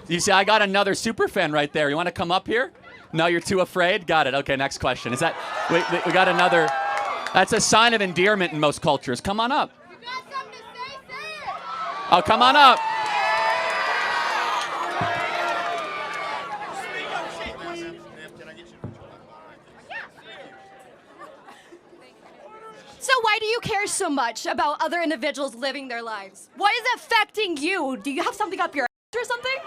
You see, I got another super fan right there. You want to come up here? No, you're too afraid? Got it. Okay, next question. Is that we got another. That's a sign of endearment in most cultures. Come on up. You got something to say it. Oh, come on up. So why do you care so much about other individuals living their lives? What is affecting you? Do you have something up your ass or something?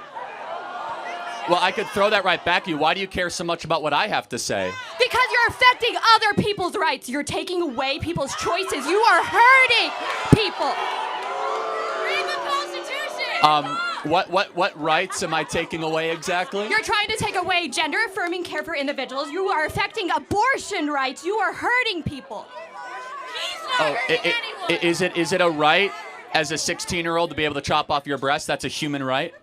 Well, I could throw that right back at you. Why do you care so much about what I have to say? Because you're affecting other people's rights. You're taking away people's choices. You are hurting people. Read the Constitution. What rights am I taking away exactly? You're trying to take away gender-affirming care for individuals. You are affecting abortion rights. You are hurting people. He's not hurting anyone. Is it a right as a 16-year-old to be able to chop off your breast? That's a human right?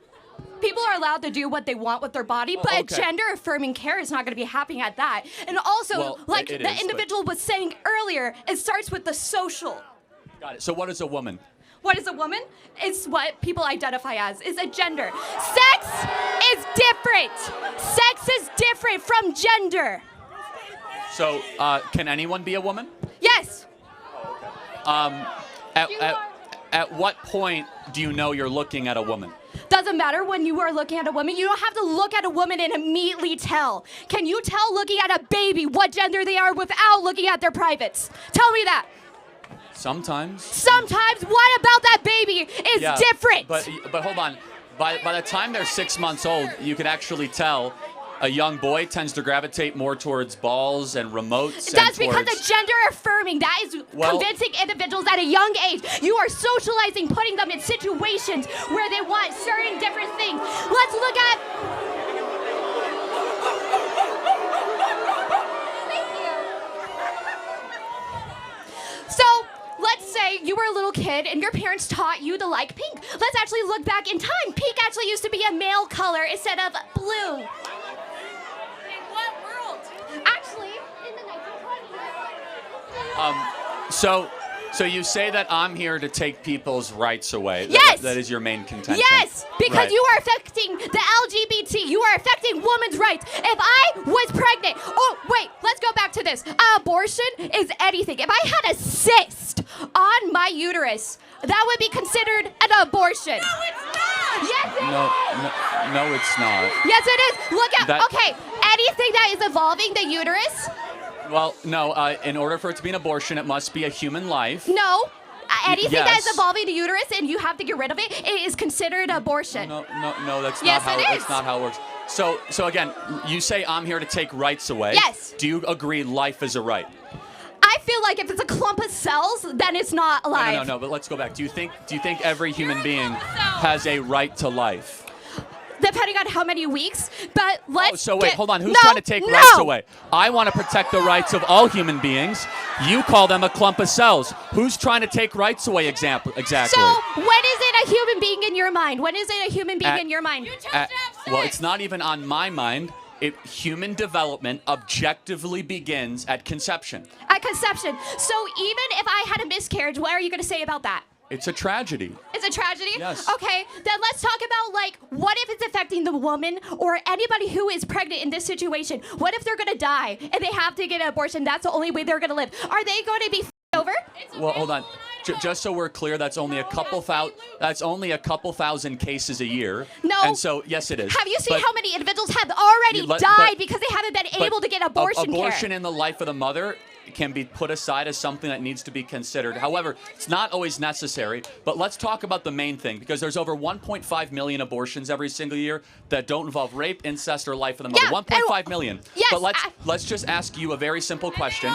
People are allowed to do what they want with their body, but okay. Gender-affirming care is not going to be happening at that. And also, Well, like it the is, individual was saying earlier, it starts with the social. Got it. So what is a woman? What is a woman? It's what people identify as. It's a gender. Sex is different. Sex is different from gender. So can anyone be a woman? Yes. At what point do you know you're looking at a woman? Doesn't matter when you are looking at a woman. You don't have to look at a woman and immediately tell. Can you tell looking at a baby what gender they are without looking at their privates? Tell me that. Sometimes. Sometimes, what about that baby is different? But hold on. By the time they're 6 months old, you can actually tell a young boy tends to gravitate more towards balls and remotes. That's because of gender affirming. That is convincing individuals at a young age. You are socializing, putting them in situations where they want certain different things. Let's look at... So, let's say you were a little kid and your parents taught you to like pink. Let's actually look back in time. Pink actually used to be a male color instead of blue. Actually, in the 1920s. So you say that I'm here to take people's rights away. Yes. That is your main contention. Yes, because right. you are affecting the LGBT. You are affecting women's rights. If I was pregnant, oh wait, let's go back to this. Abortion is anything. If I had a cyst on my uterus, that would be considered an abortion. No, it's not. Yes, it is. No, it's not. Yes, it is. Look at, okay, anything that is evolving the uterus. Well, no, in order for it to be an abortion, it must be a human life. No, anything that Yes. is evolving the uterus and you have to get rid of it, it is considered abortion. No, that's Yes, not how it is. that's not how it works. So again, you say I'm here to take rights away. Yes. Do you agree life is a right? I feel like if it's a clump of cells, then it's not alive. No, but let's go back. Do you think every human being has a right to life? Depending on how many weeks, but let's hold on. Who's trying to take rights away? I want to protect the rights of all human beings. You call them a clump of cells. Who's trying to take rights away exactly? So when is it a human being in your mind? When is it a human being in your mind? You just have sex. Well, it's not even on my mind. Human development objectively begins at conception. At conception. So even if I had a miscarriage, what are you going to say about that? It's a tragedy. It's a tragedy? Yes. Okay, then let's talk about, like, what if it's affecting the woman or anybody who is pregnant in this situation? What if they're going to die and they have to get an abortion? That's the only way they're going to live. Are they going to be over? Well, hold on. Just so we're clear, that's only a couple thousand cases a year. No. And so, yes, it is. Have you seen how many individuals have already died because they haven't been able to get abortion care? Abortion in the life of the mother can be put aside as something that needs to be considered. However, it's not always necessary. But let's talk about the main thing, because there's over 1.5 million abortions every single year that don't involve rape, incest, or life of the mother. Yeah, 1.5 million. Yes, But let's just ask you a very simple question.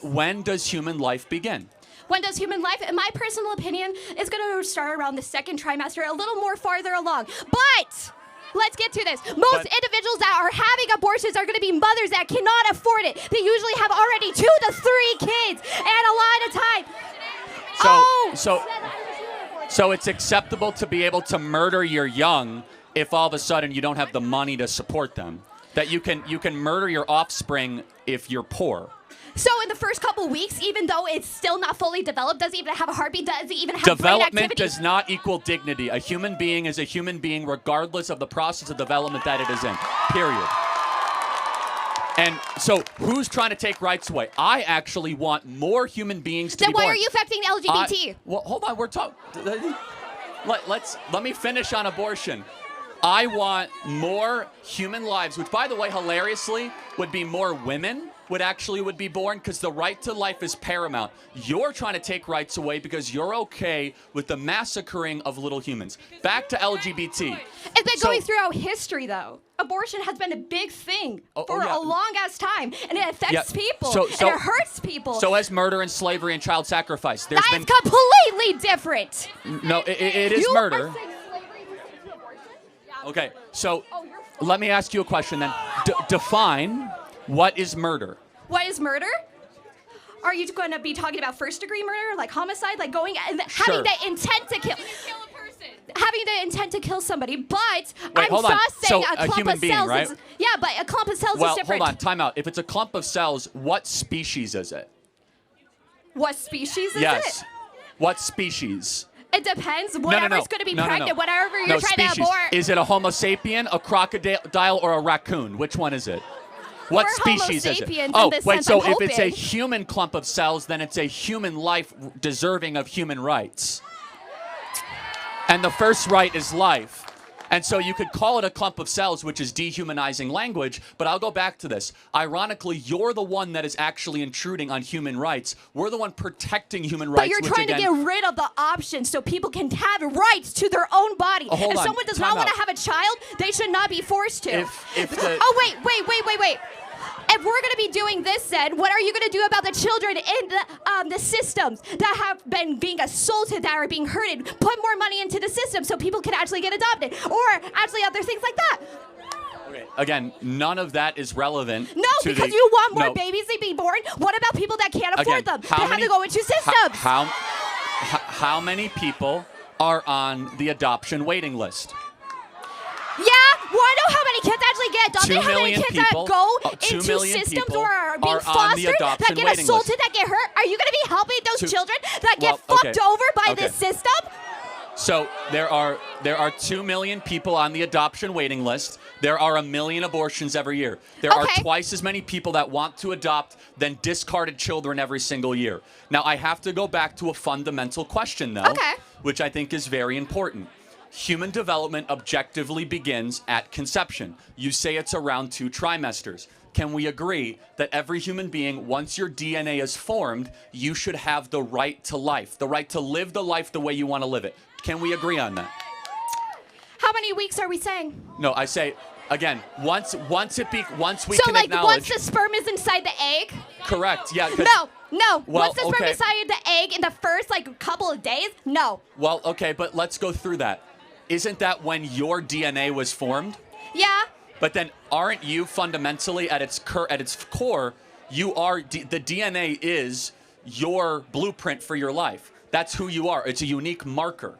When does human life begin? When does human life, in my personal opinion, is going to start around the second trimester, a little more farther along. But let's get to this. Most individuals that are having abortions are going to be mothers that cannot afford it. They usually have already 2 to 3 kids and a lot of time. So it's acceptable to be able to murder your young if all of a sudden you don't have the money to support them. That you can murder your offspring if you're poor. So in the first couple weeks, even though it's still not fully developed, doesn't even have a heartbeat, doesn't even have brain Development activity. does not equal dignity. A human being is a human being regardless of the process of development that it is in, period. And so who's trying to take rights away? I actually want more human beings to Then be born. why are you affecting LGBT? Well, hold on. We're talking. Let me finish on abortion. I want more human lives, which, by the way, hilariously, would be more women would be born because the right to life is paramount. You're trying to take rights away because you're okay with the massacring of little humans. Back to LGBT. It's been going throughout history, though. Abortion has been a big thing for a long-ass time, and it affects people, and it hurts people. So has murder and slavery and child sacrifice. That is completely different. No, it is murder. Okay, so let me ask you a question then. Define what is murder. What is murder? Are you going to be talking about first-degree murder, like homicide, like going and having the intent to kill? Having the intent to kill somebody, but I'm just saying a clump of cells. Right? Yeah, but a clump of cells is different. Well, hold on, time out. If it's a clump of cells, what species is it? What species is it? Yes. What species? It depends. Whatever's going to be pregnant, whatever you're trying to abort. Is it a Homo sapien, a crocodile, or a raccoon? Which one is it? What species is it? Oh, wait, so if it's a human clump of cells, then it's a human life deserving of human rights. And the first right is life. And so you could call it a clump of cells, which is dehumanizing language, but I'll go back to this. Ironically, you're the one that is actually intruding on human rights. We're the one protecting human rights. But you're trying to get rid of the option so people can have rights to their own body. If someone does not want to have a child, they should not be forced to. Oh, wait. If we're going to be doing this, then what are you going to do about the children in the systems that have been being assaulted, that are being hurted? Put more money into the system so people can actually get adopted, or actually other things like that. Okay. Again, none of that is relevant. No, because you want more babies to be born. What about people that can't afford them? They have to go into systems. How many people are on the adoption waiting list? Yeah, want to know how many kids actually get adopted? How many kids that go into systems or are being fostered, that get assaulted, that get hurt? Are you going to be helping those children that get fucked over by this system? So there are 2 million people on the adoption waiting list. There are 1 million abortions every year. There are twice as many people that want to adopt than discarded children every single year. Now, I have to go back to a fundamental question, though, which I think is very important. Human development objectively begins at conception. You say it's around 2 trimesters. Can we agree that every human being, once your DNA is formed, you should have the right to life, the right to live the life the way you want to live it? Can we agree on that? How many weeks are we saying? No, I say, again, once we can acknowledge. So, like, once the sperm is inside the egg? Correct, yeah. No. Once the sperm is inside the egg in the first, couple of days? No. Well, okay, but let's go through that. Isn't that when your DNA was formed? Yeah. But then aren't you fundamentally at its core, you are the DNA is your blueprint for your life. That's who you are. It's a unique marker.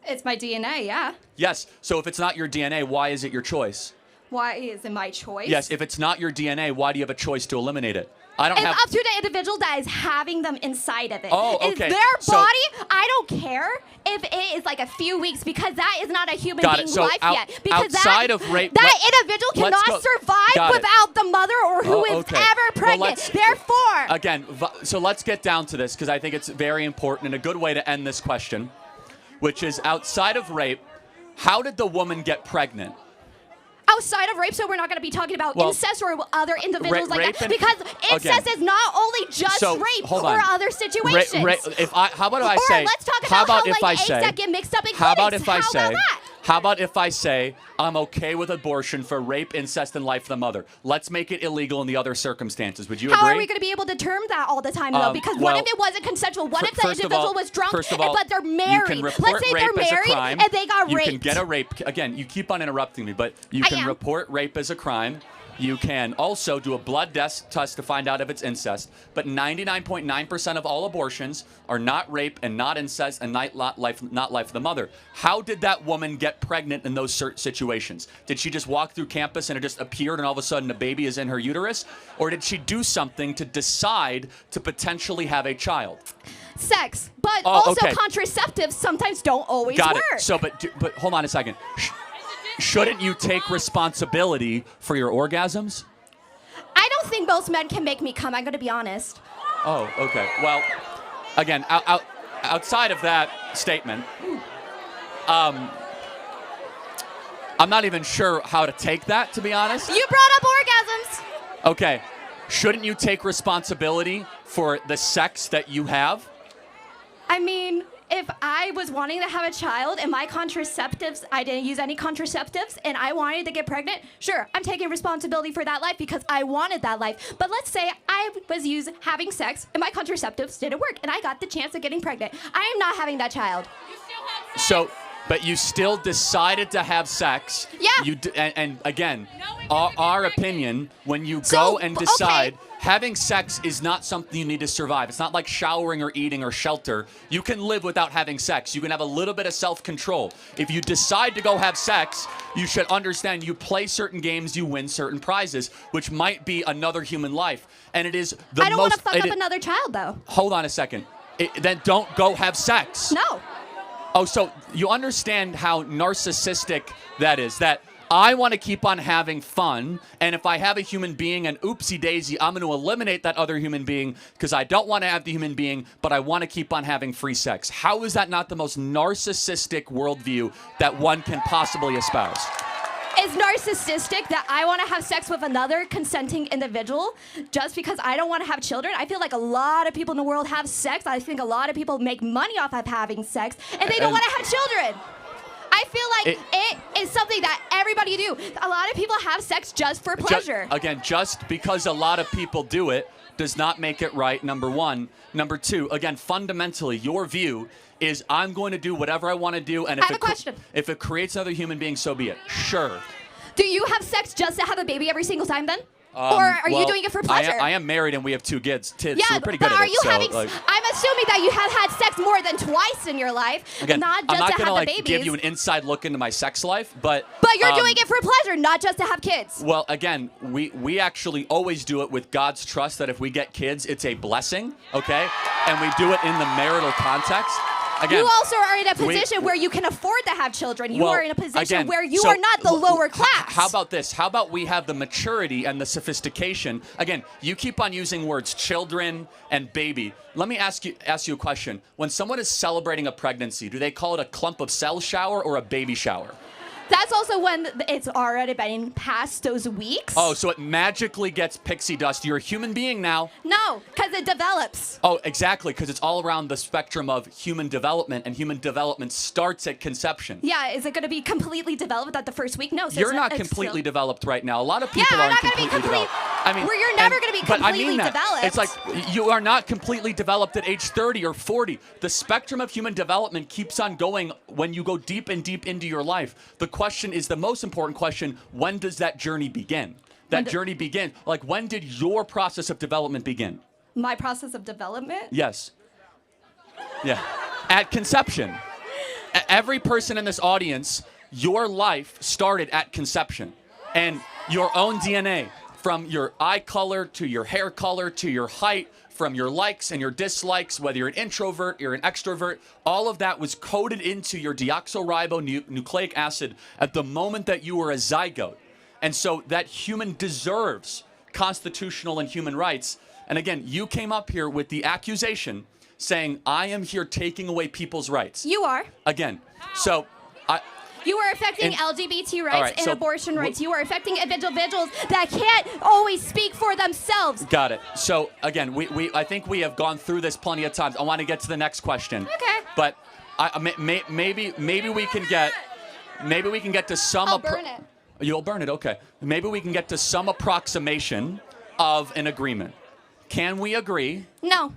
It's my DNA, yeah. Yes. So if it's not your DNA, why is it your choice? Why is it my choice? Yes. If it's not your DNA, why do you have a choice to eliminate it? It's up to the individual that is having them inside of it. Oh, okay. It's their body. I don't care if it is like a few weeks because that is not a human being's life yet. Because outside of rape, that individual cannot survive without the mother or who is ever pregnant. Therefore. Again, so let's get down to this because I think it's very important and a good way to end this question, which is outside of rape, how did the woman get pregnant? Outside of rape, so we're not going to be talking about incest or other individuals like that, because incest is not only just rape or other situations. How about if I say? Let's talk about eggs that get mixed up in clinics. How about if I say I'm okay with abortion for rape, incest, and life of the mother? Let's make it illegal in the other circumstances. Would you agree? How are we going to be able to term that all the time, though? Because what if it wasn't consensual? What if the individual was drunk, but they're married? Let's say they're married and they got raped. You can get a rape. Again, you keep on interrupting me, but you can report rape as a crime. You can also do a blood test to find out if it's incest. But 99.9% of all abortions are not rape and not incest and not life of the mother. How did that woman get get pregnant in those certain situations? Did she just walk through campus and it just appeared and all of a sudden a baby is in her uterus? Or did she do something to decide to potentially have a child? Sex, but Oh, also okay. contraceptives sometimes don't always Got work. it. So, but hold on a second. Shouldn't you take responsibility for your orgasms? I don't think most men can make me come. I'm going to be honest. Oh, okay. Well, again, outside of that statement, I'm not even sure how to take that, to be honest. You brought up orgasms. Okay. Shouldn't you take responsibility for the sex that you have? I mean, if I was wanting to have a child and my contraceptives, I didn't use any contraceptives, and I wanted to get pregnant, sure, I'm taking responsibility for that life because I wanted that life. But let's say I was having sex and my contraceptives didn't work, and I got the chance of getting pregnant. I am not having that child. So, but you still decided to have sex. Yeah. And again, our opinion, when you go and decide, having sex is not something you need to survive. It's not like showering or eating or shelter. You can live without having sex. You can have a little bit of self-control. If you decide to go have sex, you should understand you play certain games, you win certain prizes, which might be another human life. And it is the most... I don't want to fuck up another child, though. Hold on a second. Then don't go have sex. No. Oh, so you understand how narcissistic that is, that I want to keep on having fun, and if I have a human being and oopsie daisy, I'm going to eliminate that other human being because I don't want to have the human being, but I want to keep on having free sex. How is that not the most narcissistic worldview that one can possibly espouse? Is narcissistic that I want to have sex with another consenting individual just because I don't want to have children? I feel like a lot of people in the world have sex. I think a lot of people make money off of having sex, and they don't want to have children. I feel like it is something that everybody do. A lot of people have sex just for pleasure. Just because a lot of people do it does not make it right, number one. Number two, again, fundamentally, your view is I'm going to do whatever I want to do, and I have a question. If it creates another human being, so be it. Sure. Do you have sex just to have a baby every single time then? Or are you doing it for pleasure? I am married and we have 2 kids. Yeah, so we're pretty but good at are it. you So, having? like, I'm assuming that you have had sex more than twice in your life, again, not I'm just not to gonna have the babies. give you an inside look into my sex life, but you're doing it for pleasure, not just to have kids. Well, again, we actually always do it with God's trust that if we get kids, it's a blessing, okay? And we do it in the marital context. Again, you also are in a position where you can afford to have children. You are in a position where you are not the lower class. How about this? How about we have the maturity and the sophistication? Again, you keep on using words children and baby. Let me ask you a question. When someone is celebrating a pregnancy, do they call it a clump of cell shower or a baby shower? That's also when it's already been past those weeks. Oh, so it magically gets pixie dust. You're a human being now. No, because it develops. Oh, exactly, because it's all around the spectrum of human development, and human development starts at conception. Yeah, is it going to be completely developed at the first week? No. So You're not completely developed right now. A lot of people aren't completely developed. I mean, you're never going to be completely developed. It's like you are not completely developed at age 30 or 40. The spectrum of human development keeps on going when you go deep and deep into your life. The question is the most important question: when does that journey begin? That journey begin. Like, when did your process of development begin? My process of development? Yes. Yeah. At conception. Every person in this audience, your life started at conception. And your own DNA, from your eye color to your hair color to your height, from your likes and your dislikes, whether you're an introvert, you're an extrovert, all of that was coded into your deoxyribonucleic acid at the moment that you were a zygote. And so that human deserves constitutional and human rights. And again, you came up here with the accusation saying, I am here taking away people's rights. You are. Again, so you are affecting LGBT rights and so abortion rights. You are affecting individuals that can't always speak for themselves. Got it. So again, I think we have gone through this plenty of times. I want to get to the next question. Okay. But maybe we can get to some. I'll burn it. You'll burn it. Okay. Maybe we can get to some approximation of an agreement. Can we agree? No.